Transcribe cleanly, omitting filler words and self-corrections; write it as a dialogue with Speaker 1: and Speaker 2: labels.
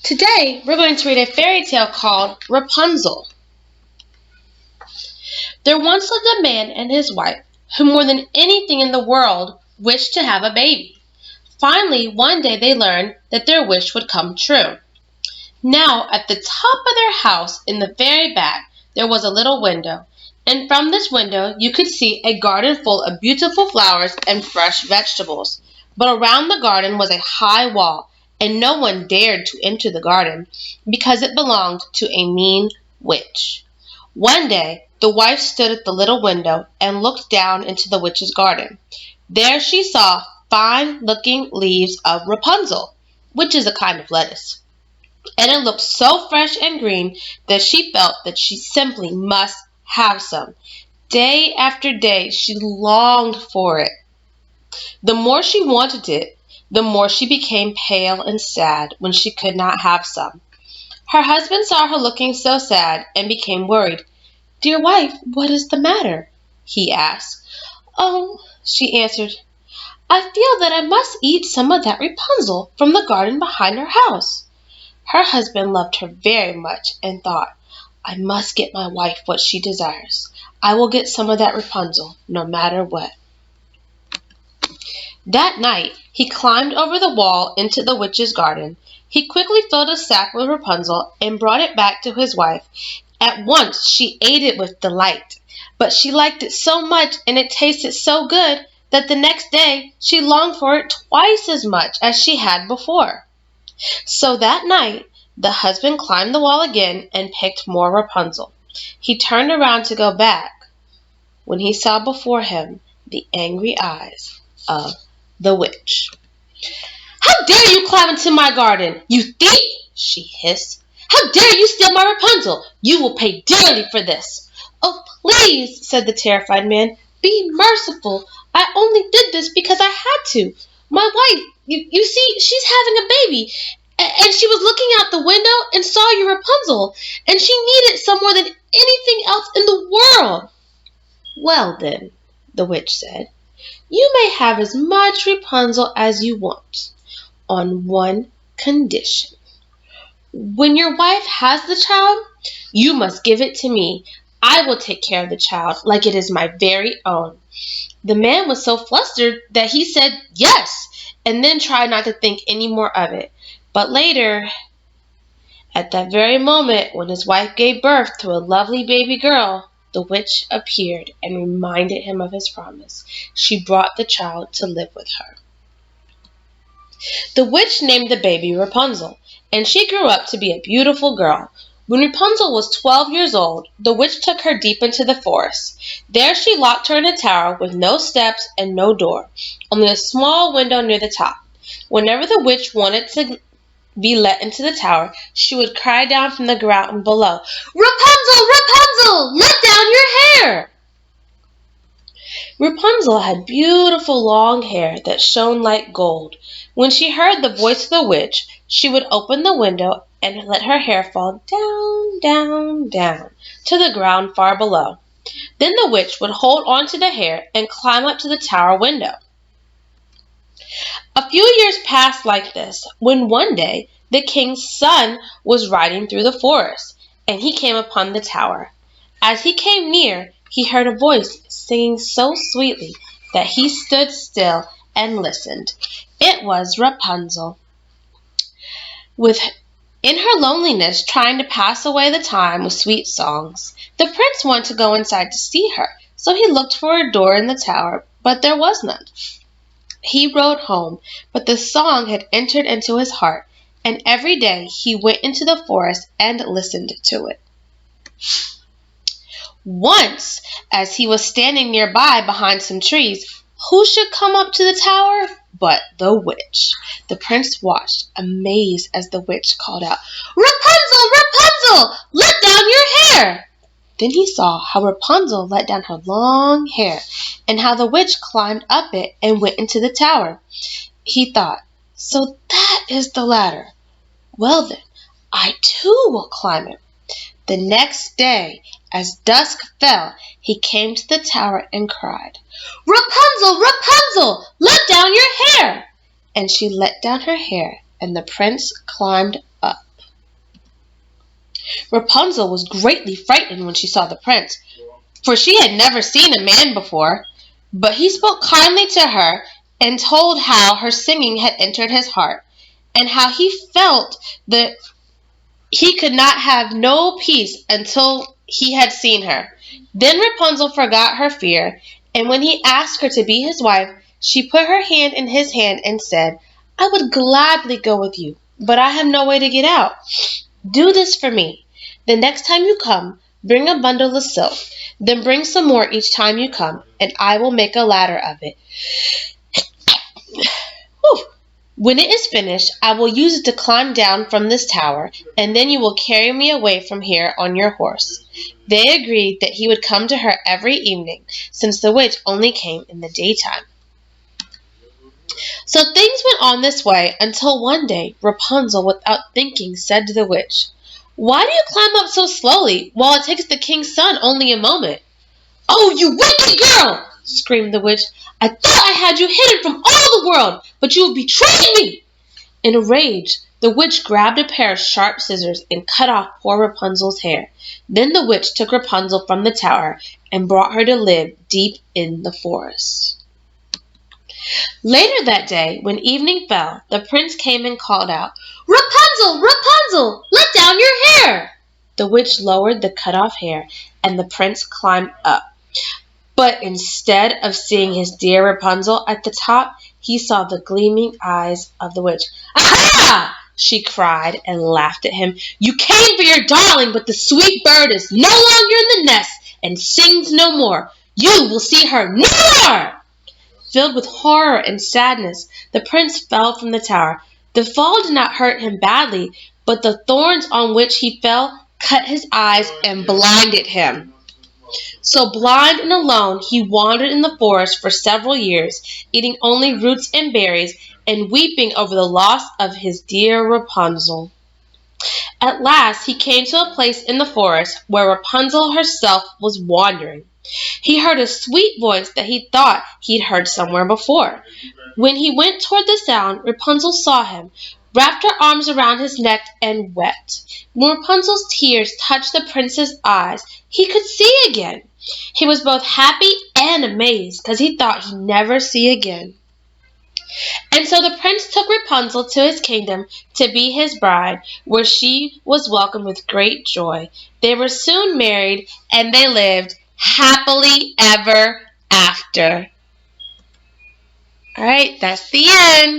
Speaker 1: Today, we're going to read a fairy tale called Rapunzel. There once lived a man and his wife who more than anything in the world wished to have a baby. Finally, one day they learned that their wish would come true. Now, at the top of their house in the very back, there was a little window, and from this window you could see a garden full of beautiful flowers and fresh vegetables. But around the garden was a high wall, and no one dared to enter the garden because it belonged to a mean witch. One day, the wife stood at the little window and looked down into the witch's garden. There she saw fine-looking leaves of Rapunzel, which is a kind of lettuce, and it looked so fresh and green that she felt that she simply must have some. Day after day she longed for it. The more she wanted it, the more she became pale and sad when she could not have some. Her husband saw her looking so sad and became worried. "Dear wife, what is the matter?" he asked. "Oh," she answered, "I feel that I must eat some of that Rapunzel from the garden behind our house." Her husband loved her very much and thought, "I must get my wife what she desires. I will get some of that Rapunzel, no matter what." That night he climbed over the wall into the witch's garden. He quickly filled a sack with Rapunzel and brought it back to his wife. At once she ate it with delight, but she liked it so much and it tasted so good that the next day she longed for it twice as much as she had before. So that night the husband climbed the wall again and picked more Rapunzel. He turned around to go back when he saw before him the angry eyes of the witch. "How dare you climb into my garden, you thief!" she hissed. "How dare you steal my Rapunzel? You will pay dearly for this." "Oh, please," said the terrified man, "be merciful. I only did this because I had to. My wife, you see, she's having a baby, and she was looking out the window and saw your Rapunzel, and she needed some more than anything else in the world." "Well then," the witch said, "you may have as much Rapunzel as you want, on one condition. When your wife has the child, you must give it to me. I will take care of the child like it is my very own." The man was so flustered that he said yes, and then tried not to think any more of it. But later, at that very moment when his wife gave birth to a lovely baby girl, the witch appeared and reminded him of his promise. She brought the child to live with her. The witch named the baby Rapunzel, and she grew up to be a beautiful girl. When Rapunzel was 12 years old, the witch took her deep into the forest. There she locked her in a tower with no steps and no door, only a small window near the top. Whenever the witch wanted to be let into the tower, she would cry down from the ground below, "Rapunzel, Rapunzel, let down your hair!" Rapunzel had beautiful long hair that shone like gold. When she heard the voice of the witch, she would open the window and let her hair fall down, down, down to the ground far below. Then the witch would hold on to the hair and climb up to the tower window. A few years passed like this, when one day the king's son was riding through the forest, and he came upon the tower. As he came near, he heard a voice singing so sweetly that he stood still and listened. It was Rapunzel, with in her loneliness trying to pass away the time with sweet songs. The prince wanted to go inside to see her, so he looked for a door in the tower, but there was none. He rode home, but the song had entered into his heart, and every day he went into the forest and listened to it. Once, as he was standing nearby behind some trees, who should come up to the tower but the witch? The prince watched, amazed, as the witch called out, "Rapunzel, Rapunzel, let down your hair!" Then he saw how Rapunzel let down her long hair, and how the witch climbed up it and went into the tower. He thought, "So that is the ladder. Well then, I too will climb it." The next day, as dusk fell, he came to the tower and cried, "Rapunzel, Rapunzel, let down your hair!" And she let down her hair, and the prince climbed up. Rapunzel was greatly frightened when she saw the prince, for she had never seen a man before. But he spoke kindly to her and told how her singing had entered his heart, and how he felt that he could not have no peace until he had seen her. Then Rapunzel forgot her fear, and when he asked her to be his wife, she put her hand in his hand and said, "I would gladly go with you, but I have no way to get out. Do this for me. The next time you come, bring a bundle of silk. Then bring some more each time you come, and I will make a ladder of it. Whew. When it is finished, I will use it to climb down from this tower, and then you will carry me away from here on your horse." They agreed that he would come to her every evening, since the witch only came in the daytime. So things went on this way until one day Rapunzel, without thinking, said to the witch, "Why do you climb up so slowly, while it takes the king's son only a moment?" "Oh, you wicked girl!" screamed the witch. "I thought I had you hidden from all the world, but you have betrayed me!" In a rage, the witch grabbed a pair of sharp scissors and cut off poor Rapunzel's hair. Then the witch took Rapunzel from the tower and brought her to live deep in the forest. Later that day, when evening fell, the prince came and called out, "Rapunzel, Rapunzel, let down your hair!" The witch lowered the cut-off hair, and the prince climbed up. But instead of seeing his dear Rapunzel at the top, he saw the gleaming eyes of the witch. "Aha!" she cried and laughed at him. "You came for your darling, but the sweet bird is no longer in the nest and sings no more. You will see her no more!" Filled with horror and sadness, the prince fell from the tower. The fall did not hurt him badly, but the thorns on which he fell cut his eyes and blinded him. So blind and alone, he wandered in the forest for several years, eating only roots and berries, and weeping over the loss of his dear Rapunzel. At last he came to a place in the forest where Rapunzel herself was wandering. He heard a sweet voice that he thought he'd heard somewhere before. When he went toward the sound, Rapunzel saw him, wrapped her arms around his neck, and wept. When Rapunzel's tears touched the prince's eyes, he could see again. He was both happy and amazed, because he thought he'd never see again. And so the prince took Rapunzel to his kingdom to be his bride, where she was welcomed with great joy. They were soon married, and they lived happily ever after. All right, that's the end.